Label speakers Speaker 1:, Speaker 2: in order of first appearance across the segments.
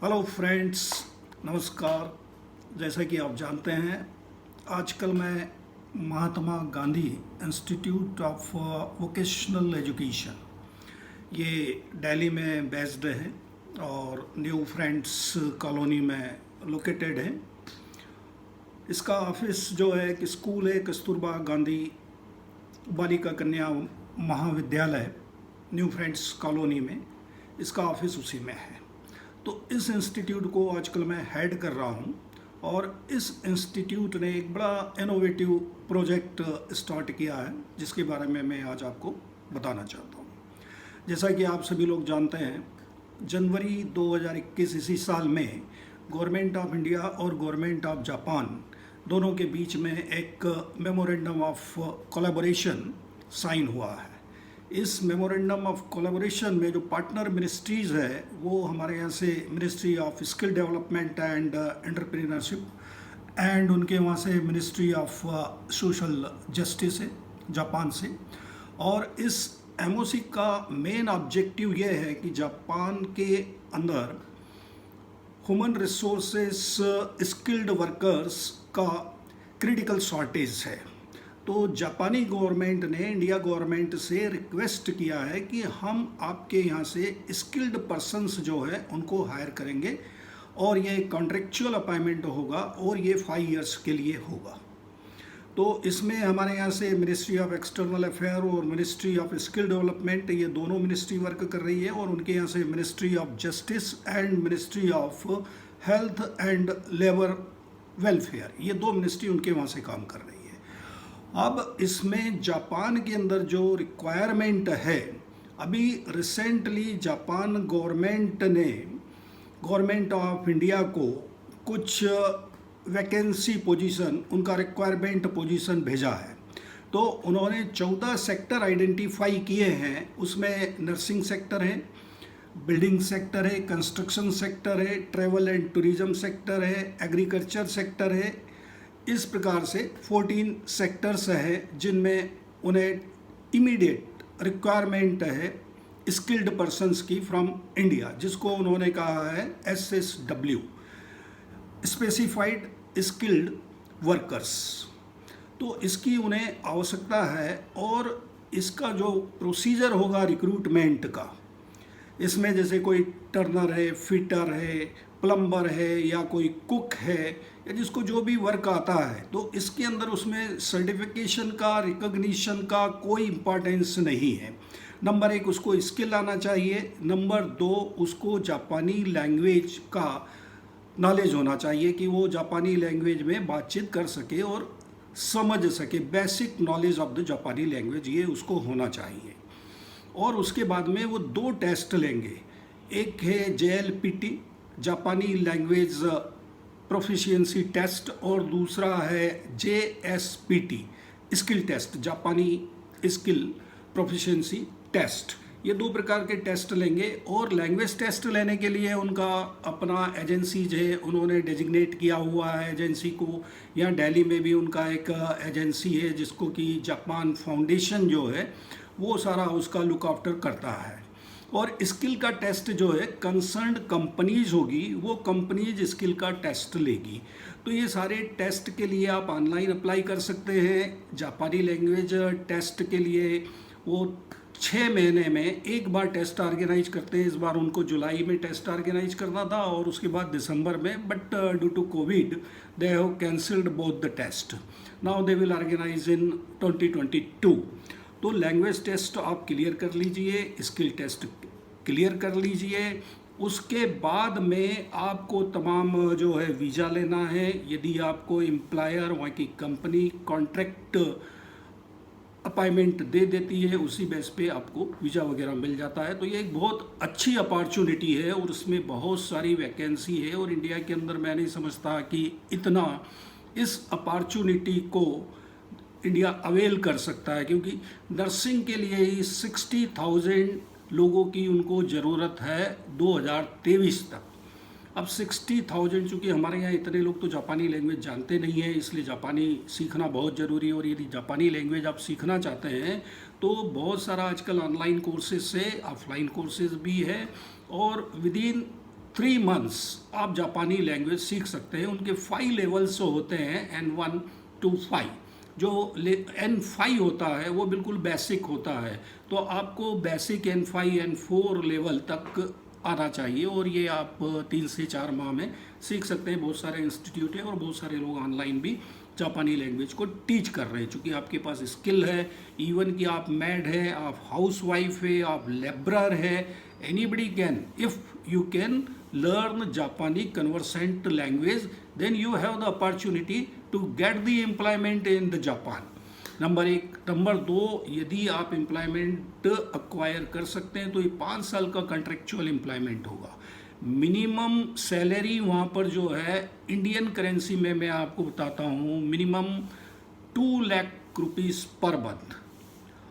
Speaker 1: Hello friends, नमस्कार। जैसा कि आप जानते हैं, आजकल मैं Mahatma Gandhi Institute of Vocational Education, ये दिल्ली में बेस्ड है और न्यू फ्रेंड्स कॉलोनी में लोकेटेड है। इसका ऑफिस जो है कि स्कूल है कस्तूरबा गांधी बालिका कन्या महाविद्यालय, न्यू फ्रेंड्स कॉलोनी में। इसका ऑफिस उसी में है। तो इस इंस्टीट्यूट को आजकल मैं हेड कर रहा हूँ और इस इंस्टीट्यूट ने एक बड़ा इनोवेटिव प्रोजेक्ट स्टार्ट किया है, जिसके बारे में मैं आज आपको बताना चाहता हूँ। जैसा कि आप सभी लोग जानते हैं, जनवरी 2021 इसी साल में गवर्नमेंट ऑफ इंडिया और गवर्नमेंट ऑफ जापान दोनों के बीच में एक मेमोरेंडम ऑफ कोलैबोरेशन साइन हुआ है। इस मेमोरेंडम ऑफ कोलैबोरेशन में जो पार्टनर मिनिस्ट्रीज़ है वो हमारे यहाँ से ministry of skill development and entrepreneurship and उनके वहाँ से मिनिस्ट्री ऑफ सोशल जस्टिस है जापान से। और इस एमओसी का मेन ऑब्जेक्टिव ये है कि जापान के अंदर ह्यूमन रिसोर्सेस स्किल्ड वर्कर्स का क्रिटिकल शॉर्टेज है। तो जापानी गवर्नमेंट ने इंडिया गवर्नमेंट से रिक्वेस्ट किया है कि हम आपके यहाँ से स्किल्ड पर्सन्स जो है उनको हायर करेंगे और ये कॉन्ट्रेक्चुअल अपॉइंटमेंट होगा और ये 5 इयर्स के लिए होगा। तो इसमें हमारे यहाँ से मिनिस्ट्री ऑफ एक्सटर्नल अफेयर और मिनिस्ट्री ऑफ स्किल डेवलपमेंट, ये दोनों मिनिस्ट्री वर्क कर रही है और उनके यहाँ से ministry of justice and ministry of health and labour welfare, ये 2 मिनिस्ट्री उनके वहाँ से काम कर रही है। अब इसमें जापान के अंदर जो रिक्वायरमेंट है, अभी रिसेंटली जापान गवर्नमेंट ने गवर्नमेंट ऑफ इंडिया को कुछ वैकेंसी पोजीशन, उनका रिक्वायरमेंट पोजीशन भेजा है। तो उन्होंने 14 सेक्टर आइडेंटिफाई किए हैं। उसमें नर्सिंग सेक्टर है, बिल्डिंग सेक्टर है, कंस्ट्रक्शन सेक्टर है, ट्रैवल एंड टूरिज्म सेक्टर है, एग्रीकल्चर सेक्टर है। इस प्रकार से 14 सेक्टर्स है जिनमें उन्हें इमीडिएट रिक्वायरमेंट है स्किल्ड पर्सन्स की फ्रॉम इंडिया, जिसको उन्होंने कहा है SSW, स्पेसिफाइड स्किल्ड वर्कर्स। तो इसकी उन्हें आवश्यकता है और इसका जो प्रोसीजर होगा रिक्रूटमेंट का, इसमें जैसे कोई टर्नर है, फिटर है, प्लम्बर है या कोई कुक है या जिसको जो भी वर्क आता है, तो इसके अंदर उसमें सर्टिफिकेशन का, रिकॉग्निशन का कोई इम्पोर्टेंस नहीं है। नंबर 1 उसको स्किल आना चाहिए, नंबर 2 उसको जापानी लैंग्वेज का नॉलेज होना चाहिए कि वो जापानी लैंग्वेज में बातचीत कर सके और समझ सके। बेसिक नॉलेज ऑफ द जापानी लैंग्वेज ये उसको होना चाहिए। और उसके बाद में वो 2 टेस्ट लेंगे, एक है JLPT जापानी लैंग्वेज प्रोफिशिएंसी टेस्ट और दूसरा है JSPT स्किल टेस्ट, जापानी स्किल प्रोफिशिएंसी टेस्ट। ये 2 प्रकार के टेस्ट लेंगे और लैंग्वेज टेस्ट लेने के लिए उनका अपना एजेंसीज है, उन्होंने डेजिग्नेट किया हुआ है एजेंसी को। यहाँ दिल्ली में भी उनका एक एजेंसी है जिसको कि जापान फाउंडेशन जो है वो सारा उसका लुक आफ्टर करता है। और स्किल का टेस्ट जो है कंसर्न्ड कंपनीज होगी, वो कंपनीज स्किल का टेस्ट लेगी। तो ये सारे टेस्ट के लिए आप ऑनलाइन अप्लाई कर सकते हैं। जापानी लैंग्वेज टेस्ट के लिए वो 6 महीने में एक बार टेस्ट ऑर्गेनाइज करते हैं। इस बार उनको जुलाई में टेस्ट ऑर्गेनाइज करना था और उसके बाद दिसंबर में, but due to Covid they have cancelled both the test. Now they will organise in 2022। तो लैंग्वेज टेस्ट आप क्लियर कर लीजिए, स्किल टेस्ट क्लियर कर लीजिए। उसके बाद में आपको तमाम जो है वीज़ा लेना है। यदि आपको एम्प्लॉयर, वहाँ की कंपनी कॉन्ट्रैक्ट अपॉइंटमेंट दे देती है, उसी बेस पे आपको वीज़ा वगैरह मिल जाता है। तो ये एक बहुत अच्छी अपॉर्चुनिटी है और उसमें बहुत सारी वैकेंसी है और इंडिया के अंदर मैं नहीं समझता कि इतना इस अपॉर्चुनिटी को इंडिया अवेल कर सकता है, क्योंकि नर्सिंग के लिए ही 60,000 लोगों की उनको ज़रूरत है 2023 तक। अब 60,000, चूँकि हमारे यहाँ इतने लोग तो जापानी लैंग्वेज जानते नहीं हैं, इसलिए जापानी सीखना बहुत ज़रूरी है। और यदि जापानी लैंग्वेज आप सीखना चाहते हैं तो बहुत सारा आजकल ऑनलाइन कोर्सेज से ऑफलाइन कोर्सेज भी है और विदिन 3 मंथ्स आप जापानी लैंग्वेज सीख सकते हैं। उनके 5 लेवल्स होते हैं, N1 to 5। जो N5 होता है वो बिल्कुल बेसिक होता है, तो आपको बेसिक N5 N4 लेवल तक आना चाहिए, और ये आप 3 से 4 माह में सीख सकते हैं। बहुत सारे इंस्टीट्यूट हैं और बहुत सारे लोग ऑनलाइन भी जापानी लैंग्वेज को टीच कर रहे हैं, चूँकि आपके पास स्किल है। इवन कि आप मैड है, आप हाउस वाइफ है, आप लेबरर है, anybody can, if you can learn Japanese conversant language, then you have the opportunity to get the employment in the Japan। Number 1। Number 2, यदि आप एम्प्लॉयमेंट अक्वायर कर सकते हैं तो ये 5 साल का कॉन्ट्रेक्चुअल एम्प्लॉयमेंट होगा। मिनिमम सैलरी वहाँ पर जो है इंडियन करेंसी में मैं आपको बताता हूँ, minimum 2 lakh rupees per month,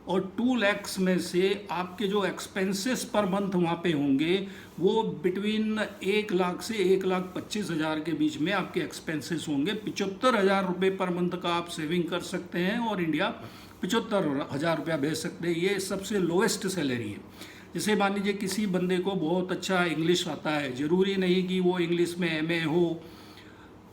Speaker 1: और 2 लाख में से आपके जो एक्सपेंसेस पर मंथ वहाँ पे होंगे वो बिटवीन 1 लाख से 1,25,000 के बीच में आपके एक्सपेंसेस होंगे। 75,000 रुपये पर मंथ का आप सेविंग कर सकते हैं और इंडिया 75,000 रुपया भेज सकते हैं। ये सबसे लोएस्ट सैलरी है। जैसे मान लीजिए किसी बंदे को बहुत अच्छा इंग्लिश आता है, ज़रूरी नहीं कि वो इंग्लिश में MA हो,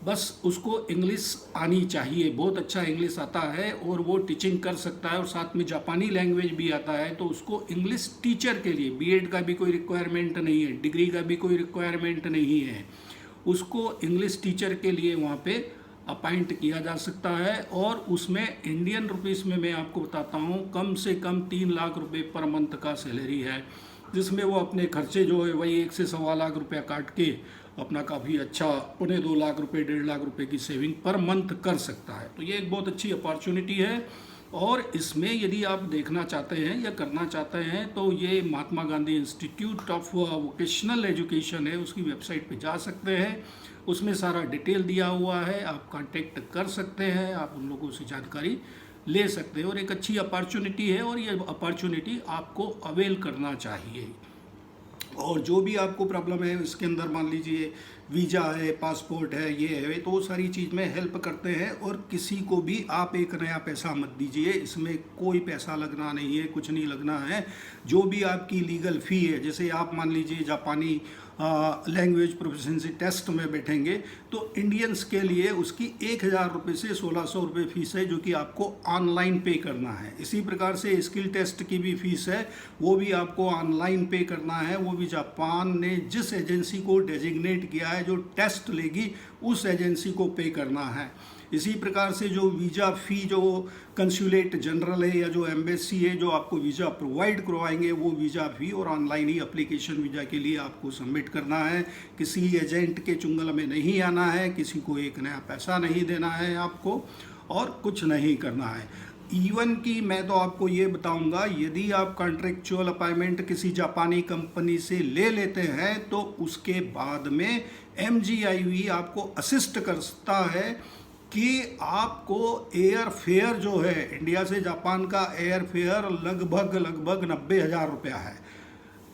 Speaker 1: बस उसको इंग्लिश आनी चाहिए, बहुत अच्छा इंग्लिश आता है और वो टीचिंग कर सकता है और साथ में जापानी लैंग्वेज भी आता है, तो उसको इंग्लिश टीचर के लिए BEd का भी कोई रिक्वायरमेंट नहीं है, डिग्री का भी कोई रिक्वायरमेंट नहीं है, उसको इंग्लिश टीचर के लिए वहाँ पे अपॉइंट किया जा सकता है। और उसमें इंडियन रुपीस में मैं आपको बताता हूँ कम से कम 3 लाख रुपये पर मंथ का सैलरी है, जिसमें वो अपने खर्चे जो है वही 1 से 1.25 लाख रुपया काट के अपना काफ़ी अच्छा 1.25 लाख रुपये 1.5 लाख रुपये की सेविंग पर मंथ कर सकता है। तो ये एक बहुत अच्छी अपॉर्चुनिटी है, और इसमें यदि आप देखना चाहते हैं या करना चाहते हैं तो ये Mahatma Gandhi Institute of Vocational Education है, उसकी वेबसाइट पे जा सकते हैं, उसमें सारा डिटेल दिया हुआ है, आप कांटेक्ट कर सकते हैं, आप उन लोगों से जानकारी ले सकते हैं, और एक अच्छी अपॉर्चुनिटी है और ये अपॉर्चुनिटी आपको अवेल करना चाहिए। और जो भी आपको प्रॉब्लम है इसके अंदर, मान लीजिए वीज़ा है, पासपोर्ट है, ये है, तो वो सारी चीज़ में हेल्प करते हैं, और किसी को भी आप एक नया पैसा मत दीजिए, इसमें कोई पैसा लगना नहीं है, कुछ नहीं लगना है। जो भी आपकी लीगल फ़ी है, जैसे आप मान लीजिए जापानी लैंग्वेज प्रोफिशिएंसी टेस्ट में बैठेंगे तो इंडियंस के लिए उसकी 1,000 रुपये से 1,600 रुपये फीस है, जो कि आपको ऑनलाइन पे करना है। इसी प्रकार से स्किल टेस्ट की भी फीस है, वो भी आपको ऑनलाइन पे करना है, वो भी जापान ने जिस एजेंसी को डेजिग्नेट किया है जो टेस्ट लेगी उस एजेंसी को पे करना है। इसी प्रकार से जो वीज़ा फ़ी जो कंसुलेट जनरल है या जो एम्बेसी है जो आपको वीज़ा प्रोवाइड करवाएंगे, वो वीज़ा फ़ी और ऑनलाइन ही एप्लीकेशन वीज़ा के लिए आपको सबमिट करना है। किसी एजेंट के चुंगल में नहीं आना है, किसी को एक नया पैसा नहीं देना है आपको, और कुछ नहीं करना है। इवन कि मैं तो आपको ये बताऊंगा, यदि आप कॉन्ट्रेक्चुअल अपॉइंटमेंट किसी जापानी कंपनी से ले लेते हैं तो उसके बाद में MGIV आपको असिस्ट करता है कि आपको एयर फेयर जो है, इंडिया से जापान का एयर फेयर लगभग 90,000 रुपया है,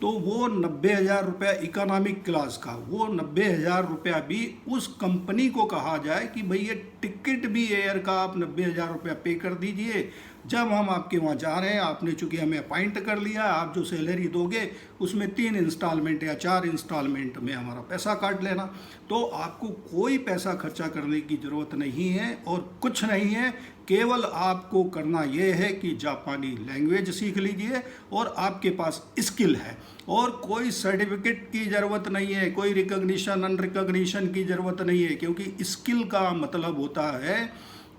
Speaker 1: तो वो 90,000 रुपया इकोनॉमिक क्लास का, वो 90,000 रुपया भी उस कंपनी को कहा जाए कि भाई ये टिकट भी एयर का आप 90,000 रुपया पे कर दीजिए। जब हम आपके वहाँ जा रहे हैं, आपने चूँकि हमें अपॉइंट कर लिया, आप जो सैलरी दोगे उसमें 3 इंस्टॉलमेंट या 4 इंस्टॉलमेंट में हमारा पैसा काट लेना। तो आपको कोई पैसा खर्चा करने की ज़रूरत नहीं है और कुछ नहीं है, केवल आपको करना ये है कि जापानी लैंग्वेज सीख लीजिए और आपके पास स्किल है, और कोई सर्टिफिकेट की ज़रूरत नहीं है, कोई रिकॉग्निशन अनरिकॉग्निशन की ज़रूरत नहीं है, क्योंकि स्किल का मतलब होता है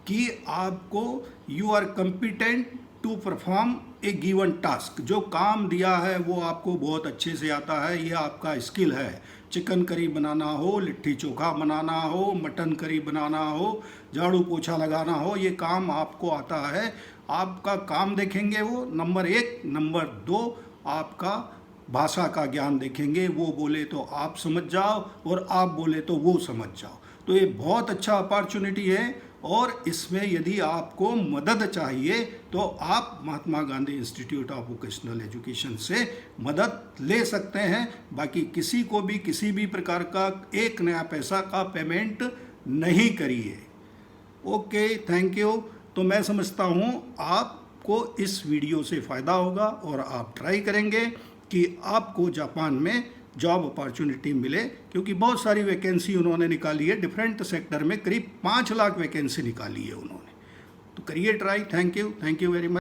Speaker 1: कि आपको you are competent to perform a given task. जो काम दिया है वो आपको बहुत अच्छे से आता है, ये आपका स्किल है। चिकन करी बनाना हो, लिट्टी चोखा बनाना हो, मटन करी बनाना हो, झाड़ू पोछा लगाना हो, ये काम आपको आता है। आपका काम देखेंगे वो नंबर 1, नंबर 2 आपका भाषा का ज्ञान देखेंगे, वो बोले तो आप समझ जाओ और आप बोले तो वो समझ जाओ। तो ये बहुत अच्छा अपॉर्चुनिटी है, और इसमें यदि आपको मदद चाहिए तो आप Mahatma Gandhi Institute of Vocational Education से मदद ले सकते हैं। बाकी किसी को भी किसी भी प्रकार का एक नया पैसा का पेमेंट नहीं करिए। Okay, thank you. तो मैं समझता हूँ आपको इस वीडियो से फ़ायदा होगा और आप ट्राई करेंगे कि आपको जापान में जॉब अपॉर्चुनिटी मिले, क्योंकि बहुत सारी वैकेंसी उन्होंने निकाली है डिफरेंट सेक्टर में, करीब 5 लाख वैकेंसी निकाली है उन्होंने। तो करिए try. Thank you very much.